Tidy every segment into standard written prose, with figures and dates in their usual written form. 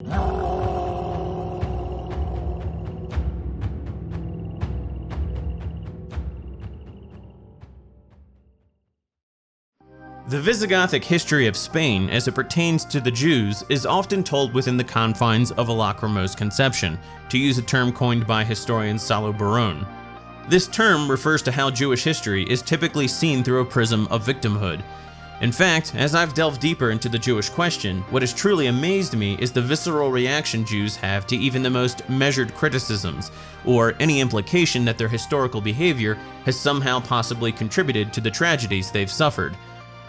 The Visigothic history of Spain as it pertains to the Jews is often told within the confines of a lachrymose conception, to use a term coined by historian Salo Barone. This term refers to how Jewish history is typically seen through a prism of victimhood. In fact, as I've delved deeper into the Jewish question, what has truly amazed me is the visceral reaction Jews have to even the most measured criticisms, or any implication that their historical behavior has somehow possibly contributed to the tragedies they've suffered.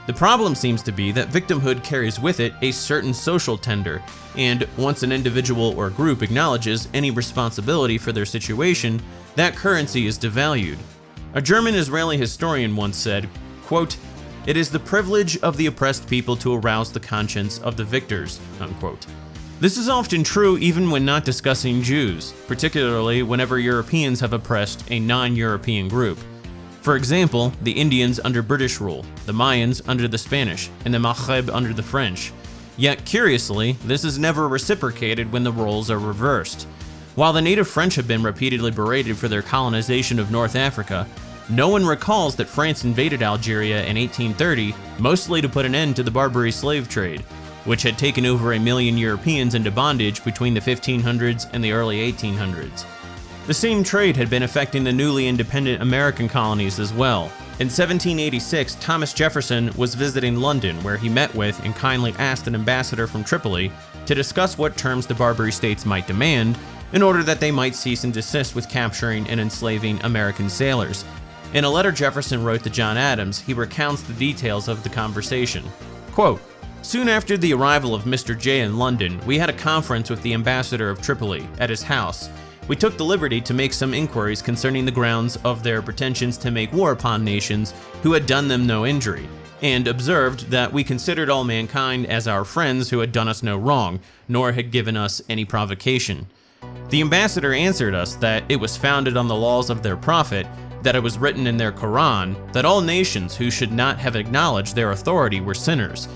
The problem seems to be that victimhood carries with it a certain social tender, and once an individual or group acknowledges any responsibility for their situation, that currency is devalued. A German-Israeli historian once said, quote, "It is the privilege of the oppressed people to arouse the conscience of the victors," unquote. This is often true even when not discussing Jews, particularly whenever Europeans have oppressed a non-European group. For example, the Indians under British rule, the Mayans under the Spanish, and the Maghreb under the French. Yet curiously, this is never reciprocated when the roles are reversed. While the native French have been repeatedly berated for their colonization of North Africa, no one recalls that France invaded Algeria in 1830, mostly to put an end to the Barbary slave trade, which had taken over 1 million Europeans into bondage between the 1500s and the early 1800s. The same trade had been affecting the newly independent American colonies as well. In 1786, Thomas Jefferson was visiting London, where he met with and kindly asked an ambassador from Tripoli to discuss what terms the Barbary states might demand in order that they might cease and desist with capturing and enslaving American sailors. In a letter Jefferson wrote to John Adams, he recounts the details of the conversation. Quote, "Soon after the arrival of Mr. J in London, we had a conference with the ambassador of Tripoli at his house. We took the liberty to make some inquiries concerning the grounds of their pretensions to make war upon nations who had done them no injury, and observed that we considered all mankind as our friends who had done us no wrong, nor had given us any provocation. The ambassador answered us that it was founded on the laws of their prophet, that it was written in their Quran, that all nations who should not have acknowledged their authority were sinners,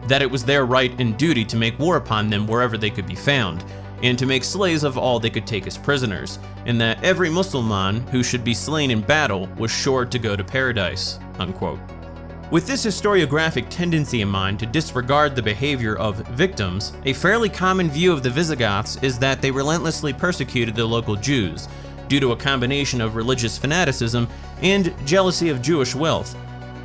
that it was their right and duty to make war upon them wherever they could be found, and to make slaves of all they could take as prisoners, and that every Mussulman who should be slain in battle was sure to go to paradise," unquote. With this historiographic tendency in mind to disregard the behavior of victims, a fairly common view of the Visigoths is that they relentlessly persecuted the local Jews, due to a combination of religious fanaticism and jealousy of Jewish wealth.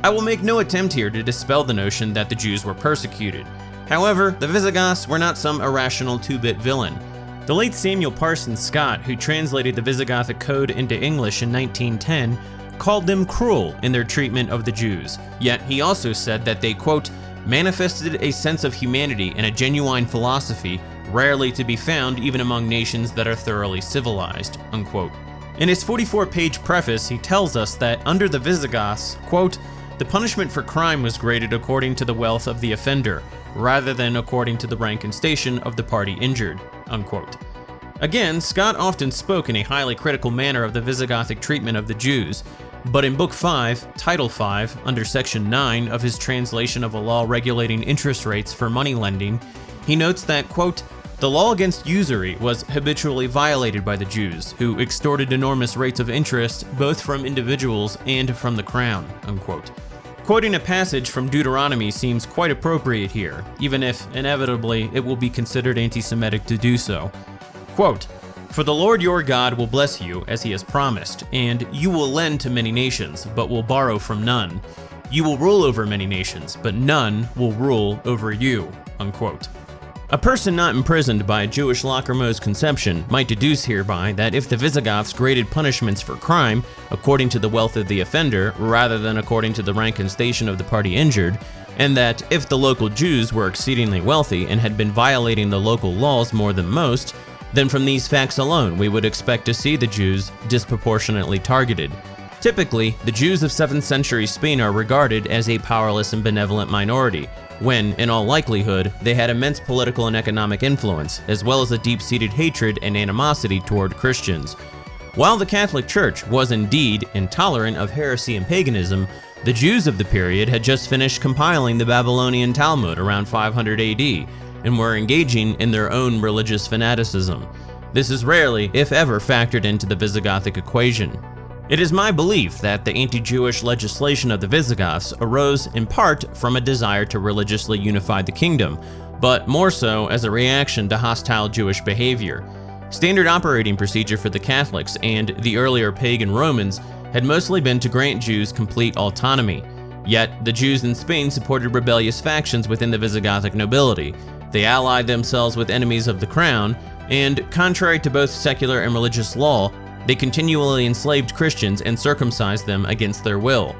I will make no attempt here to dispel the notion that the Jews were persecuted. However, the Visigoths were not some irrational two-bit villain. The late Samuel Parsons Scott, who translated the Visigothic Code into English in 1910, called them cruel in their treatment of the Jews, yet he also said that they, quote, "manifested a sense of humanity and a genuine philosophy rarely to be found even among nations that are thoroughly civilized," unquote. In his 44-page preface, he tells us that under the Visigoths, quote, "the punishment for crime was graded according to the wealth of the offender, rather than according to the rank and station of the party injured," unquote. Again, Scott often spoke in a highly critical manner of the Visigothic treatment of the Jews, but in Book 5, Title 5, under Section 9 of his translation of a law regulating interest rates for money lending, he notes that, quote, "the law against usury was habitually violated by the Jews, who extorted enormous rates of interest both from individuals and from the crown," unquote. Quoting a passage from Deuteronomy seems quite appropriate here, even if, inevitably, it will be considered anti-Semitic to do so. Quote, "For the Lord your God will bless you, as he has promised, and you will lend to many nations, but will borrow from none. You will rule over many nations, but none will rule over you," unquote. A person not imprisoned by a Jewish lachrymose conception might deduce hereby that if the Visigoths graded punishments for crime according to the wealth of the offender rather than according to the rank and station of the party injured, and that if the local Jews were exceedingly wealthy and had been violating the local laws more than most, then from these facts alone we would expect to see the Jews disproportionately targeted. Typically, the Jews of 7th century Spain are regarded as a powerless and benevolent minority, when, in all likelihood, they had immense political and economic influence, as well as a deep-seated hatred and animosity toward Christians. While the Catholic Church was indeed intolerant of heresy and paganism, the Jews of the period had just finished compiling the Babylonian Talmud around 500 AD, and were engaging in their own religious fanaticism. This is rarely, if ever, factored into the Visigothic equation. It is my belief that the anti-Jewish legislation of the Visigoths arose in part from a desire to religiously unify the kingdom, but more so as a reaction to hostile Jewish behavior. Standard operating procedure for the Catholics and the earlier pagan Romans had mostly been to grant Jews complete autonomy. Yet, the Jews in Spain supported rebellious factions within the Visigothic nobility. They allied themselves with enemies of the crown, and contrary to both secular and religious law, they continually enslaved Christians and circumcised them against their will.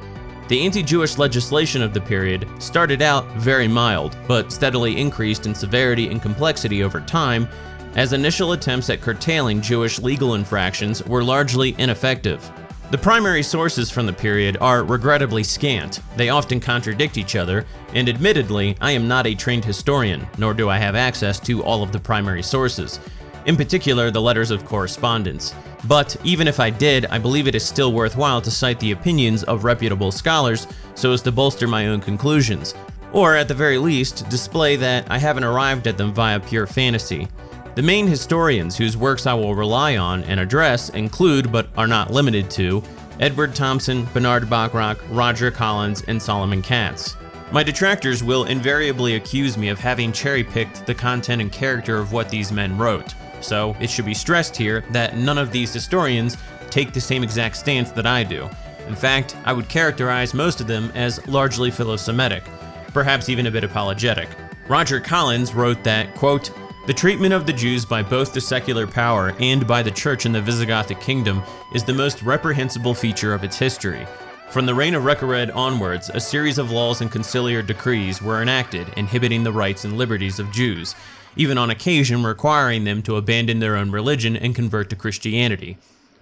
The anti-Jewish legislation of the period started out very mild, but steadily increased in severity and complexity over time, as initial attempts at curtailing Jewish legal infractions were largely ineffective. The primary sources from the period are regrettably scant. They often contradict each other, and admittedly, I am not a trained historian, nor do I have access to all of the primary sources, in particular the letters of correspondence. But even if I did, I believe it is still worthwhile to cite the opinions of reputable scholars so as to bolster my own conclusions, or at the very least, display that I haven't arrived at them via pure fantasy. The main historians whose works I will rely on and address include, but are not limited to, Edward Thompson, Bernard Bachrach, Roger Collins, and Solomon Katz. My detractors will invariably accuse me of having cherry-picked the content and character of what these men wrote, so it should be stressed here that none of these historians take the same exact stance that I do. In fact, I would characterize most of them as largely philo-Semitic, perhaps even a bit apologetic. Roger Collins wrote that, quote, "The treatment of the Jews by both the secular power and by the church in the Visigothic kingdom is the most reprehensible feature of its history. From the reign of Recared onwards, a series of laws and conciliar decrees were enacted inhibiting the rights and liberties of Jews, even on occasion requiring them to abandon their own religion and convert to Christianity.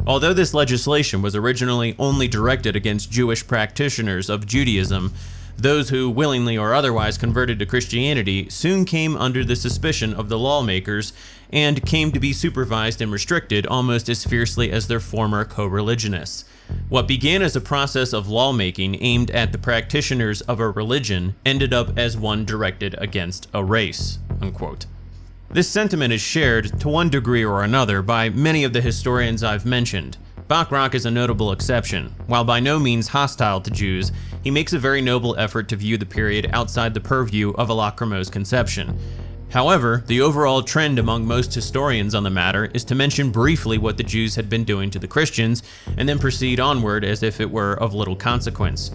Although this legislation was originally only directed against Jewish practitioners of Judaism, those who willingly or otherwise converted to Christianity soon came under the suspicion of the lawmakers and came to be supervised and restricted almost as fiercely as their former co-religionists. What began as a process of lawmaking aimed at the practitioners of a religion ended up as one directed against a race." Unquote. This sentiment is shared, to one degree or another, by many of the historians I've mentioned. Bachrach is a notable exception. While by no means hostile to Jews, he makes a very noble effort to view the period outside the purview of a lachrymose conception. However, the overall trend among most historians on the matter is to mention briefly what the Jews had been doing to the Christians, and then proceed onward as if it were of little consequence.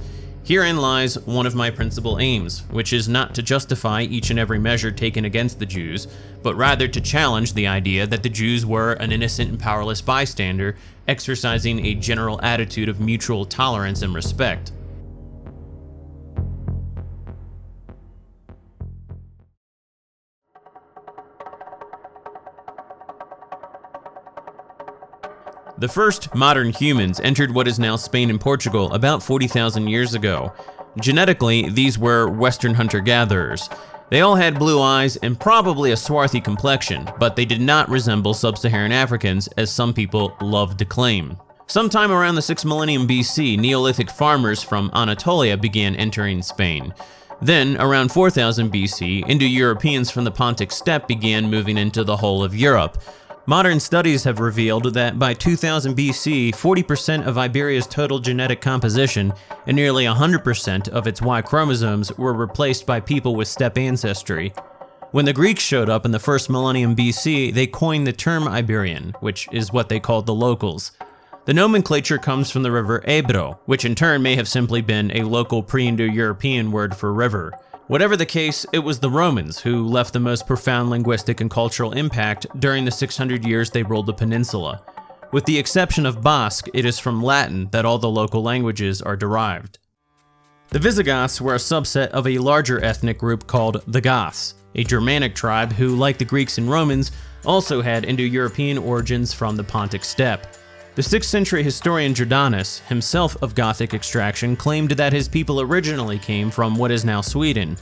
Herein lies one of my principal aims, which is not to justify each and every measure taken against the Jews, but rather to challenge the idea that the Jews were an innocent and powerless bystander, exercising a general attitude of mutual tolerance and respect. The first modern humans entered what is now Spain and Portugal about 40,000 years ago. Genetically, these were Western hunter-gatherers. They all had blue eyes and probably a swarthy complexion, but they did not resemble sub-Saharan Africans, as some people love to claim. Sometime around the 6th millennium BC, Neolithic farmers from Anatolia began entering Spain. Then, around 4000 BC, Indo-Europeans from the Pontic steppe began moving into the whole of Europe. Modern studies have revealed that by 2000 BC, 40% of Iberia's total genetic composition and nearly 100% of its Y chromosomes were replaced by people with steppe ancestry. When the Greeks showed up in the 1st millennium BC, they coined the term Iberian, which is what they called the locals. The nomenclature comes from the river Ebro, which in turn may have simply been a local pre-Indo-European word for river. Whatever the case, it was the Romans who left the most profound linguistic and cultural impact during the 600 years they ruled the peninsula. With the exception of Basque, it is from Latin that all the local languages are derived. The Visigoths were a subset of a larger ethnic group called the Goths, a Germanic tribe who, like the Greeks and Romans, also had Indo-European origins from the Pontic steppe. The 6th century historian Jordanus, himself of Gothic extraction, claimed that his people originally came from what is now Sweden.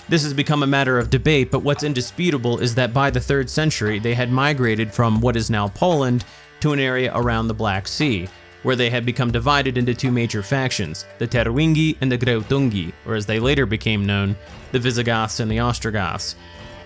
This has become a matter of debate, but what's indisputable is that by the 3rd century they had migrated from what is now Poland to an area around the Black Sea, where they had become divided into two major factions, the Terwingi and the Greutungi, or as they later became known, the Visigoths and the Ostrogoths.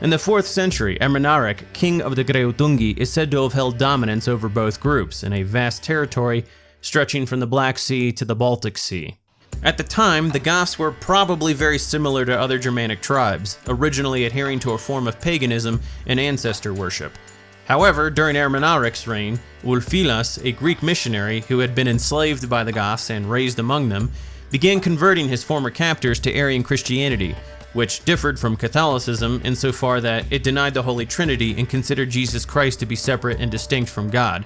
In the 4th century, Ermanaric, king of the Greutungi, is said to have held dominance over both groups in a vast territory stretching from the Black Sea to the Baltic Sea. At the time, the Goths were probably very similar to other Germanic tribes, originally adhering to a form of paganism and ancestor worship. However, during Ermanaric's reign, Ulfilas, a Greek missionary who had been enslaved by the Goths and raised among them, began converting his former captors to Arian Christianity, which differed from Catholicism insofar that it denied the Holy Trinity and considered Jesus Christ to be separate and distinct from God.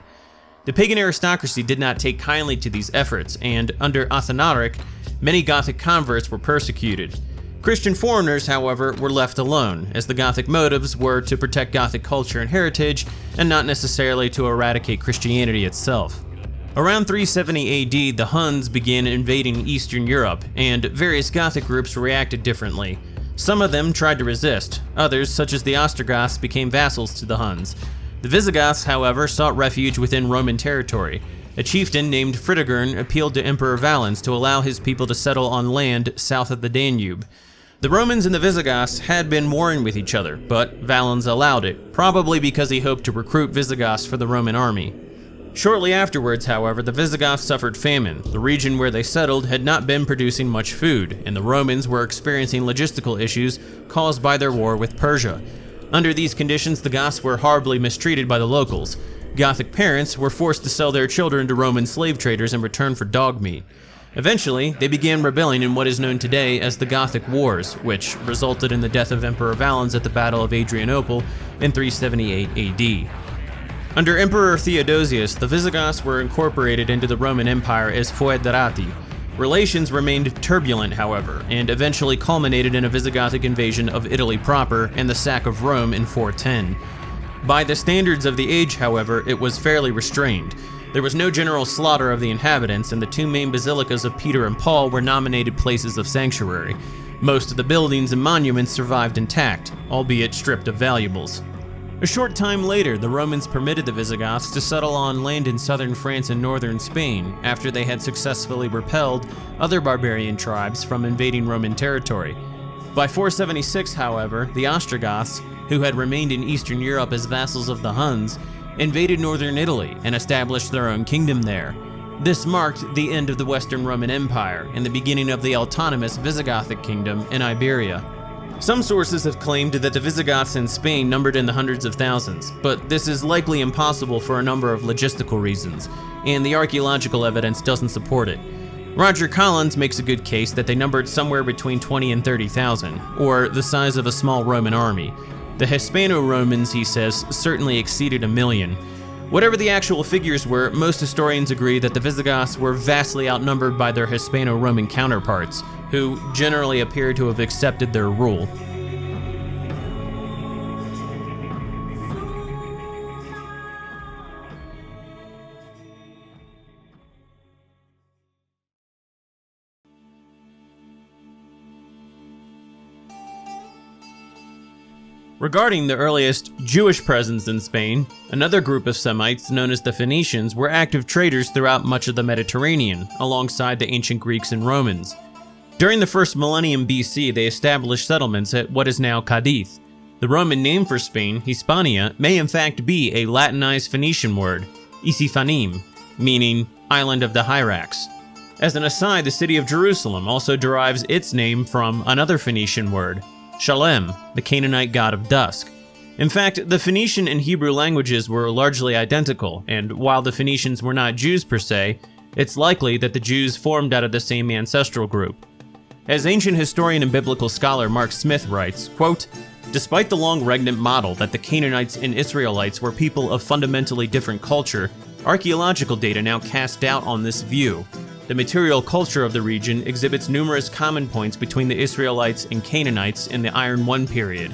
The pagan aristocracy did not take kindly to these efforts, and under Athanaric, many Gothic converts were persecuted. Christian foreigners, however, were left alone, as the Gothic motives were to protect Gothic culture and heritage, and not necessarily to eradicate Christianity itself. Around 370 AD, the Huns began invading Eastern Europe, and various Gothic groups reacted differently. Some of them tried to resist, others, such as the Ostrogoths, became vassals to the Huns. The Visigoths, however, sought refuge within Roman territory. A chieftain named Fritigern appealed to Emperor Valens to allow his people to settle on land south of the Danube. The Romans and the Visigoths had been warring with each other, but Valens allowed it, probably because he hoped to recruit Visigoths for the Roman army. Shortly afterwards, however, the Visigoths suffered famine. The region where they settled had not been producing much food, and the Romans were experiencing logistical issues caused by their war with Persia. Under these conditions, the Goths were horribly mistreated by the locals. Gothic parents were forced to sell their children to Roman slave traders in return for dog meat. Eventually, they began rebelling in what is known today as the Gothic Wars, which resulted in the death of Emperor Valens at the Battle of Adrianople in 378 AD. Under Emperor Theodosius, the Visigoths were incorporated into the Roman Empire as foederati. Relations remained turbulent, however, and eventually culminated in a Visigothic invasion of Italy proper and the sack of Rome in 410. By the standards of the age, however, it was fairly restrained. There was no general slaughter of the inhabitants, and the two main basilicas of Peter and Paul were nominated places of sanctuary. Most of the buildings and monuments survived intact, albeit stripped of valuables. A short time later, the Romans permitted the Visigoths to settle on land in southern France and northern Spain after they had successfully repelled other barbarian tribes from invading Roman territory. By 476, however, the Ostrogoths, who had remained in Eastern Europe as vassals of the Huns, invaded northern Italy and established their own kingdom there. This marked the end of the Western Roman Empire and the beginning of the autonomous Visigothic kingdom in Iberia. Some sources have claimed that the Visigoths in Spain numbered in the hundreds of thousands, but this is likely impossible for a number of logistical reasons, and the archaeological evidence doesn't support it. Roger Collins makes a good case that they numbered somewhere between 20 and 30,000, or the size of a small Roman army. The Hispano-Romans, he says, certainly exceeded 1 million. Whatever the actual figures were, most historians agree that the Visigoths were vastly outnumbered by their Hispano-Roman counterparts, who generally appear to have accepted their rule. Regarding the earliest Jewish presence in Spain, another group of Semites known as the Phoenicians were active traders throughout much of the Mediterranean, alongside the ancient Greeks and Romans. During the first millennium BC, they established settlements at what is now Cadiz. The Roman name for Spain, Hispania, may in fact be a Latinized Phoenician word, Isiphanim, meaning Island of the Hyrax. As an aside, the city of Jerusalem also derives its name from another Phoenician word, Shalem, the Canaanite god of dusk. In fact, the Phoenician and Hebrew languages were largely identical, and while the Phoenicians were not Jews per se, it's likely that the Jews formed out of the same ancestral group. As ancient historian and biblical scholar Mark Smith writes, quote, "Despite the long regnant model that the Canaanites and Israelites were people of fundamentally different culture, archaeological data now cast doubt on this view. The material culture of the region exhibits numerous common points between the Israelites and Canaanites in the Iron One period.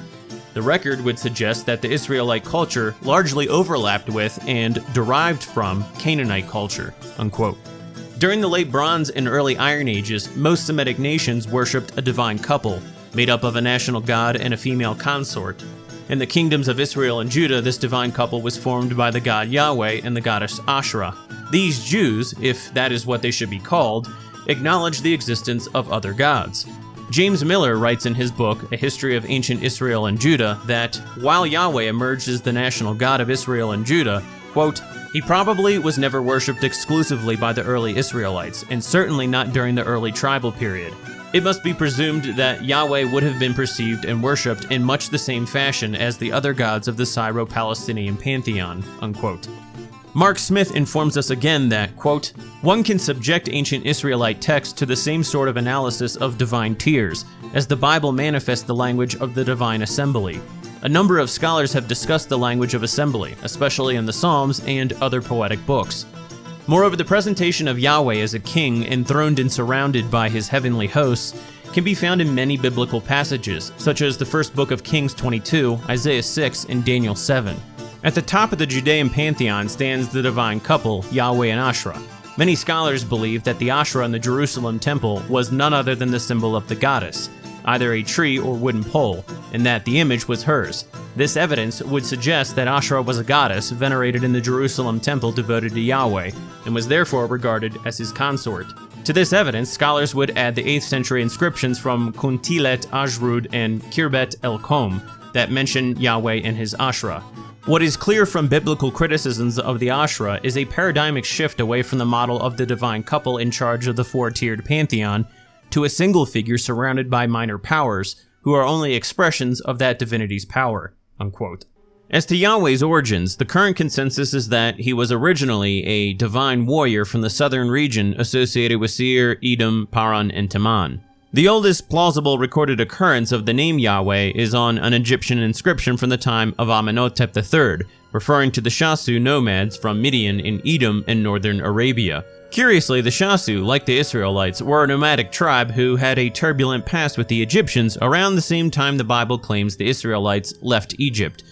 The record would suggest that the Israelite culture largely overlapped with and derived from Canaanite culture," unquote. During the late Bronze and early Iron Ages, most Semitic nations worshipped a divine couple, made up of a national god and a female consort. In the kingdoms of Israel and Judah, this divine couple was formed by the god Yahweh and the goddess Asherah. These Jews, if that is what they should be called, acknowledged the existence of other gods. James Miller writes in his book, A History of Ancient Israel and Judah, that while Yahweh emerged as the national God of Israel and Judah, quote, he probably was never worshipped exclusively by the early Israelites, and certainly not during the early tribal period. It must be presumed that Yahweh would have been perceived and worshipped in much the same fashion as the other gods of the Syro-Palestinian pantheon, unquote. Mark Smith informs us again that, quote, one can subject ancient Israelite texts to the same sort of analysis of divine tiers, as the Bible manifests the language of the divine assembly. A number of scholars have discussed the language of assembly, especially in the Psalms and other poetic books. Moreover, the presentation of Yahweh as a king enthroned and surrounded by his heavenly hosts can be found in many biblical passages, such as the first book of Kings 22, Isaiah 6, and Daniel 7. At the top of the Judean pantheon stands the divine couple, Yahweh and Asherah. Many scholars believe that the Asherah in the Jerusalem temple was none other than the symbol of the goddess, either a tree or wooden pole, and that the image was hers. This evidence would suggest that Asherah was a goddess venerated in the Jerusalem temple devoted to Yahweh, and was therefore regarded as his consort. To this evidence, scholars would add the 8th century inscriptions from Kuntilet Ajrud and Kirbet el-Kom that mention Yahweh and his Asherah. What is clear from biblical criticisms of the Asherah is a paradigmic shift away from the model of the divine couple in charge of the four-tiered pantheon to a single figure surrounded by minor powers, who are only expressions of that divinity's power, unquote. As to Yahweh's origins, the current consensus is that he was originally a divine warrior from the southern region associated with Seir, Edom, Paran, and Teman. The oldest plausible recorded occurrence of the name Yahweh is on an Egyptian inscription from the time of Amenhotep III, referring to the Shasu nomads from Midian in Edom and northern Arabia. Curiously, the Shasu, like the Israelites, were a nomadic tribe who had a turbulent past with the Egyptians around the same time the Bible claims the Israelites left Egypt.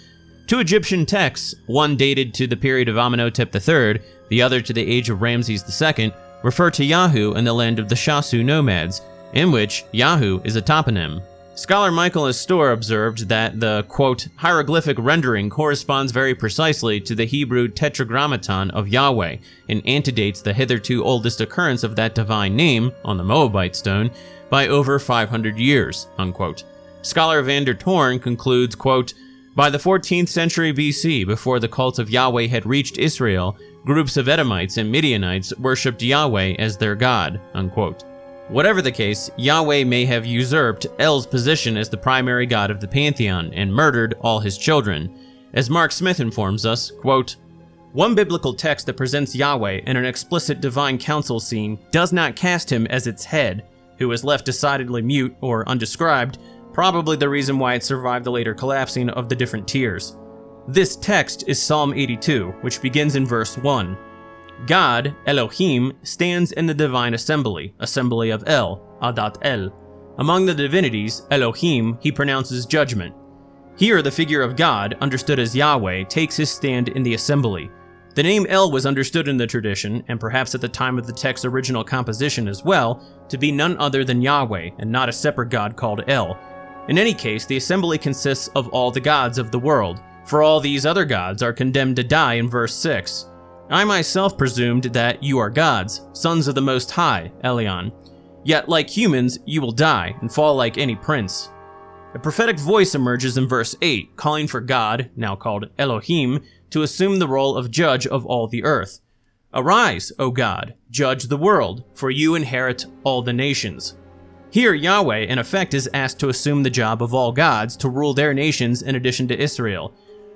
Two Egyptian texts, one dated to the period of Amenhotep III, the other to the age of Ramses II, refer to Yahu and the land of the Shasu nomads, in which Yahu is a toponym. Scholar Michael Astor observed that the, quote, hieroglyphic rendering corresponds very precisely to the Hebrew tetragrammaton of Yahweh and antedates the hitherto oldest occurrence of that divine name, on the Moabite stone, by over 500 years, unquote. Scholar Van der Toorn concludes, quote, by the 14th century BC, before the cult of Yahweh had reached Israel, groups of Edomites and Midianites worshipped Yahweh as their god, unquote. Whatever the case, Yahweh may have usurped El's position as the primary god of the pantheon and murdered all his children. As Mark Smith informs us, quote, one biblical text that presents Yahweh in an explicit divine council scene does not cast him as its head, who is left decidedly mute or undescribed, probably the reason why it survived the later collapsing of the different tiers. This text is Psalm 82, which begins in verse 1. God, Elohim, stands in the divine assembly of El, Adat El. Among the divinities, Elohim, he pronounces judgment. Here, the figure of God, understood as Yahweh, takes his stand in the assembly. The name El was understood in the tradition, and perhaps at the time of the text's original composition as well, to be none other than Yahweh, and not a separate god called El. In any case, the assembly consists of all the gods of the world, for all these other gods are condemned to die in verse 6. I myself presumed that you are gods, sons of the Most High, Elion. Yet, like humans, you will die and fall like any prince. A prophetic voice emerges in verse 8, calling for God, now called Elohim, to assume the role of judge of all the earth. Arise, O God, judge the world, for you inherit all the nations. Here, Yahweh, in effect, is asked to assume the job of all gods to rule their nations in addition to Israel.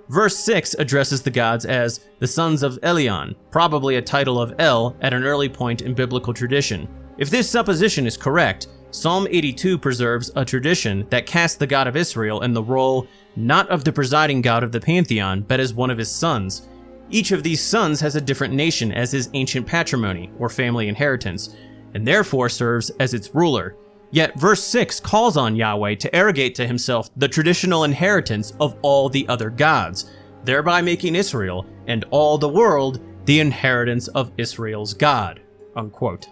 Verse 6 addresses the gods as the sons of Elion, probably a title of El at an early point in biblical tradition. If this supposition is correct, Psalm 82 preserves a tradition that casts the God of Israel in the role not of the presiding god of the pantheon, but as one of his sons. Each of these sons has a different nation as his ancient patrimony, or family inheritance, and therefore serves as its ruler. Yet verse 6 calls on Yahweh to arrogate to himself the traditional inheritance of all the other gods, thereby making Israel and all the world the inheritance of Israel's God, unquote.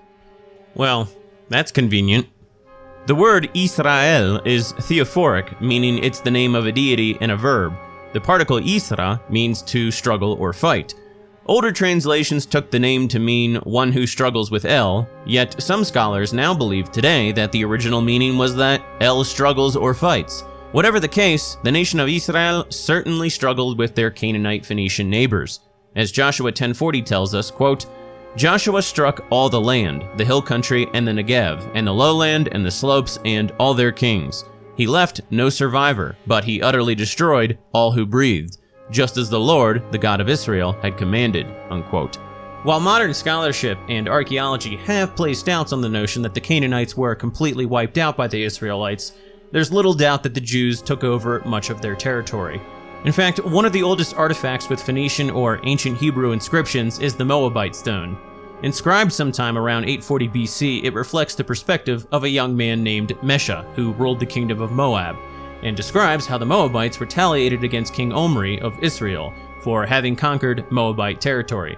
Well, that's convenient. The word Israel is theophoric, meaning it's the name of a deity and a verb. The particle Isra means to struggle or fight. Older translations took the name to mean one who struggles with El, yet some scholars now believe today that the original meaning was that El struggles or fights. Whatever the case, the nation of Israel certainly struggled with their Canaanite Phoenician neighbors. As Joshua 10:40 tells us, quote, Joshua struck all the land, the hill country and the Negev, and the lowland and the slopes and all their kings. He left no survivor, but he utterly destroyed all who breathed, just as the Lord, the God of Israel, had commanded, unquote. While modern scholarship and archaeology have placed doubts on the notion that the Canaanites were completely wiped out by the Israelites, there's little doubt that the Jews took over much of their territory. In fact, one of the oldest artifacts with Phoenician or ancient Hebrew inscriptions is the Moabite stone. Inscribed sometime around 840 BC, it reflects the perspective of a young man named Mesha, who ruled the kingdom of Moab, and describes how the Moabites retaliated against King Omri of Israel for having conquered Moabite territory.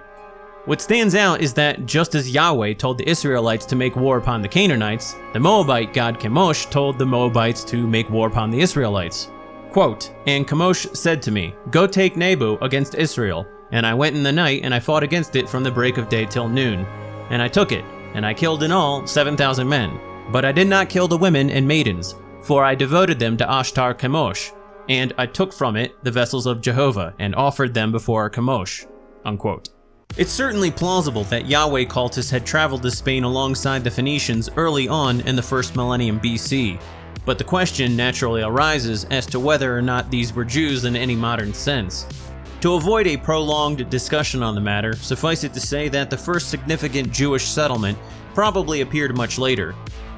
What stands out is that just as Yahweh told the Israelites to make war upon the Canaanites, the Moabite god Chemosh told the Moabites to make war upon the Israelites. Quote, and Chemosh said to me, go take Nebo against Israel. And I went in the night, and I fought against it from the break of day till noon. And I took it, and I killed in all 7,000 men. But I did not kill the women and maidens, for I devoted them to Ashtar Chemosh. And I took from it the vessels of Jehovah, and offered them before Chemosh. Unquote. It's certainly plausible that Yahweh cultists had traveled to Spain alongside the Phoenicians early on in the first millennium BC. But the question naturally arises as to whether or not these were Jews in any modern sense. To avoid a prolonged discussion on the matter, suffice it to say that the first significant Jewish settlement probably appeared much later.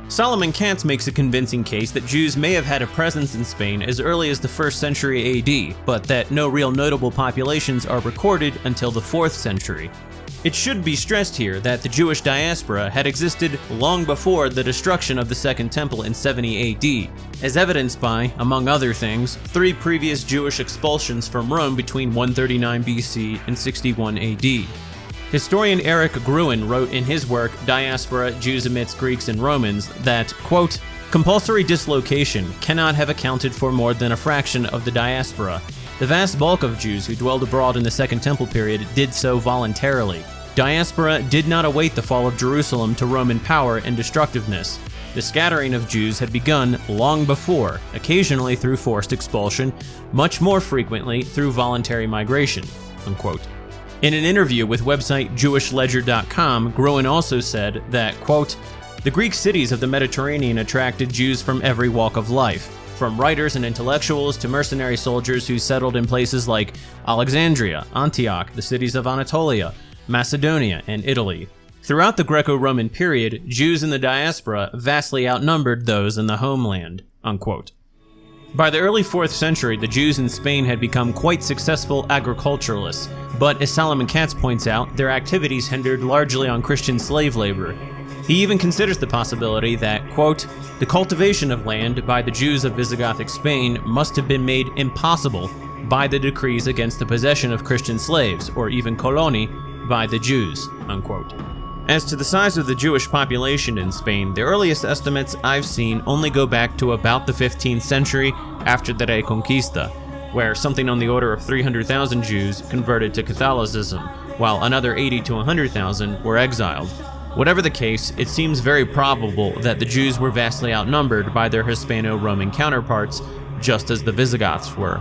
Solomon Katz makes a convincing case that Jews may have had a presence in Spain as early as the 1st century AD, but that no real notable populations are recorded until the 4th century. It should be stressed here that the Jewish diaspora had existed long before the destruction of the Second Temple in 70 AD, as evidenced by, among other things, 3 previous Jewish expulsions from Rome between 139 BC and 61 AD. Historian Eric Gruen wrote in his work Diaspora, Jews Amidst Greeks and Romans that, quote, compulsory dislocation cannot have accounted for more than a fraction of the diaspora. The vast bulk of Jews who dwelled abroad in the Second Temple period did so voluntarily. Diaspora did not await the fall of Jerusalem to Roman power and destructiveness. The scattering of Jews had begun long before, occasionally through forced expulsion, much more frequently through voluntary migration. Unquote. In an interview with website JewishLedger.com, Gruen also said that, quote, the Greek cities of the Mediterranean attracted Jews from every walk of life, from writers and intellectuals to mercenary soldiers who settled in places like Alexandria, Antioch, the cities of Anatolia, Macedonia, and Italy. Throughout the Greco-Roman period, Jews in the diaspora vastly outnumbered those in the homeland. Unquote. By the early 4th century, the Jews in Spain had become quite successful agriculturalists, but as Solomon Katz points out, their activities hindered largely on Christian slave labor. He even considers the possibility that, quote, the cultivation of land by the Jews of Visigothic Spain must have been made impossible by the decrees against the possession of Christian slaves, or even coloni, by the Jews, unquote. As to the size of the Jewish population in Spain, the earliest estimates I've seen only go back to about the 15th century after the Reconquista, where something on the order of 300,000 Jews converted to Catholicism, while another 80 to 100,000 were exiled. Whatever the case, it seems very probable that the Jews were vastly outnumbered by their Hispano-Roman counterparts, just as the Visigoths were.